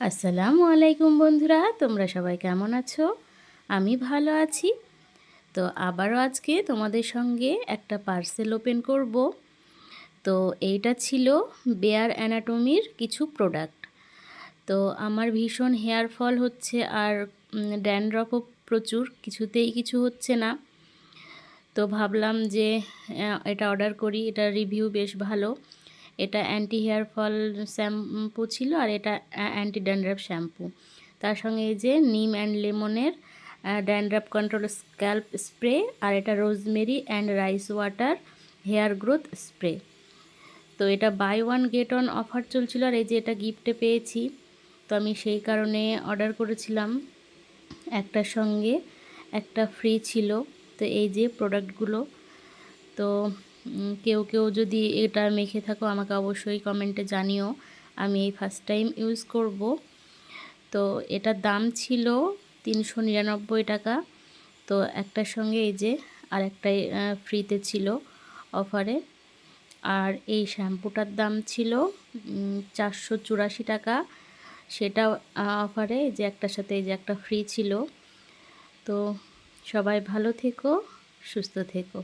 আসসালামু আলাইকুম বন্ধুরা, তোমরা সবাই কেমন আছো? আমি ভালো আছি। তো আবারও আজকে তোমাদের সঙ্গে একটা পার্সেল ওপেন করব। তো এইটা ছিল বেয়ার অ্যানাটমির কিছু প্রোডাক্ট। তো আমার ভীষণ হেয়ার ফল হচ্ছে আর ড্যান্ড্রফও প্রচুর, কিছুতেই কিছু হচ্ছে না। তো ভাবলাম যে এটা অর্ডার করি, এটা রিভিউ বেশ ভালো। এটা অ্যান্টি হেয়ার ফল শ্যাম্পু ছিল আর এটা অ্যান্টি ড্যান্ড্রাফ শ্যাম্পু। তার সঙ্গে এই যে নিম অ্যান্ড লেমনের ড্যান্ড্রাফ কন্ট্রোল স্ক্যাল্প স্প্রে, আর এটা rosemary and rice water hair growth spray. তো এটা buy one get one offer চলছিল, আর এই যে এটা গিফটে পেয়েছি। তো আমি সেই কারণে অর্ডার করেছিলাম। একটার সঙ্গে একটা ফ্রি ছিল। তো এই যে প্রোডাক্টগুলো। তো কেউ কেউ যদি এটা মেখে থাকো আমাকে অবশ্যই কমেন্টে জানিও। আমি এই ফার্স্ট টাইম ইউজ করব। তো এটার দাম ছিল 399 টাকা। তো একটার সঙ্গে এই যে আর একটাই ফ্রিতে ছিল অফারে। আর এই শ্যাম্পুটার দাম ছিল 484 টাকা, সেটা অফারে। যে একটার সাথে এই যে একটা ফ্রি ছিল। তো সবাই ভালো থেকো, সুস্থ থেকো।